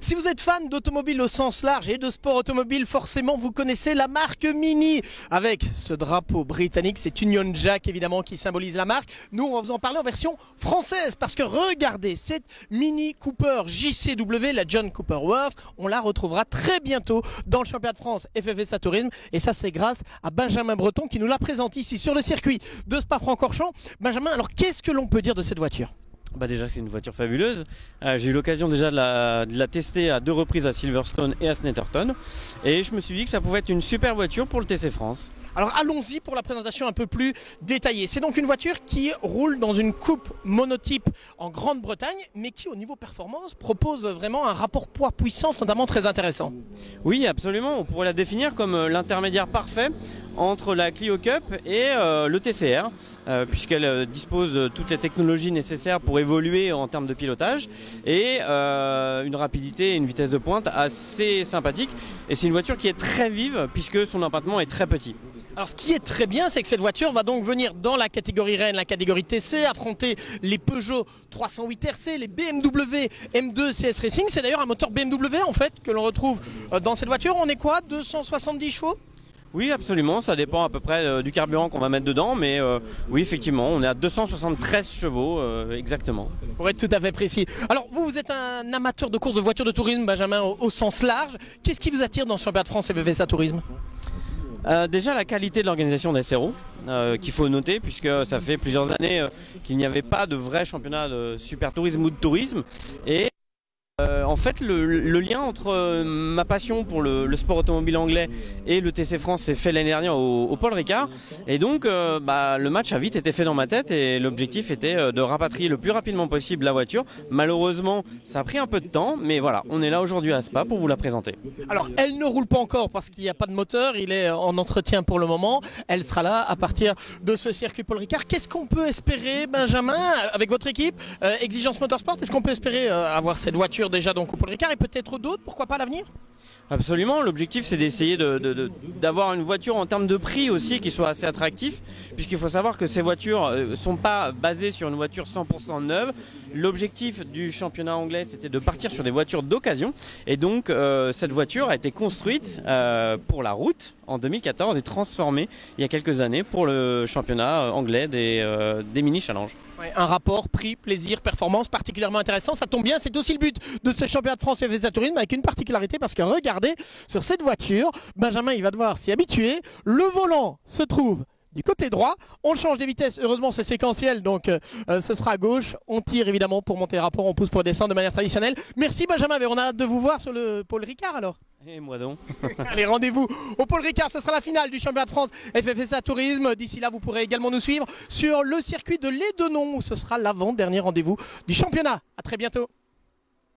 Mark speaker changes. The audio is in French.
Speaker 1: Si vous êtes fan d'automobile au sens large et de sport automobile, forcément vous connaissez la marque Mini. Avec ce drapeau britannique, c'est Union Jack évidemment qui symbolise la marque. Nous on va vous en parler en version française parce que regardez, cette Mini Cooper JCW, la John Cooper Works, on la retrouvera très bientôt dans le championnat de France FFSA Tourisme. Et ça c'est grâce à Benjamin Breton qui nous la présente ici sur le circuit de Spa-Francorchamps. Benjamin, alors qu'est-ce que l'on peut dire de cette voiture ?
Speaker 2: Bah déjà c'est une voiture fabuleuse, j'ai eu l'occasion déjà de la tester à 2 reprises à Silverstone et à Snetterton et je me suis dit que ça pouvait être une super voiture pour le TC France.
Speaker 1: Alors allons-y pour la présentation un peu plus détaillée. C'est donc une voiture qui roule dans une coupe monotype en Grande-Bretagne mais qui au niveau performance propose vraiment un rapport poids-puissance notamment très intéressant.
Speaker 2: Oui absolument, on pourrait la définir comme l'intermédiaire parfait entre la Clio Cup et le TCR puisqu'elle dispose de toutes les technologies nécessaires pour évoluer en termes de pilotage et une rapidité et une vitesse de pointe assez sympathique, et c'est une voiture qui est très vive puisque son empattement est très petit.
Speaker 1: Alors ce qui est très bien, c'est que cette voiture va donc venir dans la catégorie reine, la catégorie TC, affronter les Peugeot 308 RC, les BMW M2 CS Racing. C'est d'ailleurs un moteur BMW en fait que l'on retrouve dans cette voiture. On est quoi, 270 chevaux ?
Speaker 2: Oui absolument, ça dépend à peu près du carburant qu'on va mettre dedans, mais oui effectivement on est à 273 chevaux exactement.
Speaker 1: Pour être tout à fait précis. Alors vous êtes un amateur de course de voitures de tourisme, Benjamin, au sens large. Qu'est-ce qui vous attire dans ce championnat de France et FFSA Tourisme ?
Speaker 2: Déjà la qualité de l'organisation des SRO qu'il faut noter puisque ça fait plusieurs années qu'il n'y avait pas de vrai championnat de super tourisme ou de tourisme, et en fait le lien entre ma passion pour le sport automobile anglais et le TC France s'est fait l'année dernière au Paul Ricard, et donc le match a vite été fait dans ma tête et l'objectif était de rapatrier le plus rapidement possible la voiture. Malheureusement ça a pris un peu de temps, mais voilà, on est là aujourd'hui à Spa pour vous la présenter.
Speaker 1: Alors elle ne roule pas encore parce qu'il n'y a pas de moteur, il est en entretien pour le moment, elle sera là à partir de ce circuit Paul Ricard. Qu'est-ce qu'on peut espérer, Benjamin, avec votre équipe Exigence Motorsport, est-ce qu'on peut espérer avoir cette voiture déjà donc au Paul Ricard et peut-être d'autres, pourquoi pas à l'avenir?
Speaker 2: Absolument, l'objectif c'est d'essayer d'avoir une voiture en termes de prix aussi qui soit assez attractif, puisqu'il faut savoir que ces voitures ne sont pas basées sur une voiture 100% neuve. L'objectif du championnat anglais c'était de partir sur des voitures d'occasion, et donc cette voiture a été construite pour la route en 2014 et transformée il y a quelques années pour le championnat anglais des mini challenges.
Speaker 1: Ouais, un rapport prix, plaisir, performance particulièrement intéressant, ça tombe bien, c'est aussi le but de ce championnat de France FFSA Tourisme, avec une particularité parce que regardez, sur cette voiture, Benjamin il va devoir s'y habituer, le volant se trouve du côté droit, on change des vitesses, heureusement c'est séquentiel donc ce sera à gauche, on tire évidemment pour monter le rapport, on pousse pour descendre de manière traditionnelle. Merci Benjamin, mais on a hâte de vous voir sur le Paul Ricard alors.
Speaker 2: Et moi donc.
Speaker 1: Allez, rendez-vous au Paul Ricard, ce sera la finale du championnat de France FFSA Tourisme. D'ici là, vous pourrez également nous suivre sur le circuit de Lédenon où ce sera l'avant-dernier rendez-vous du championnat. À très bientôt.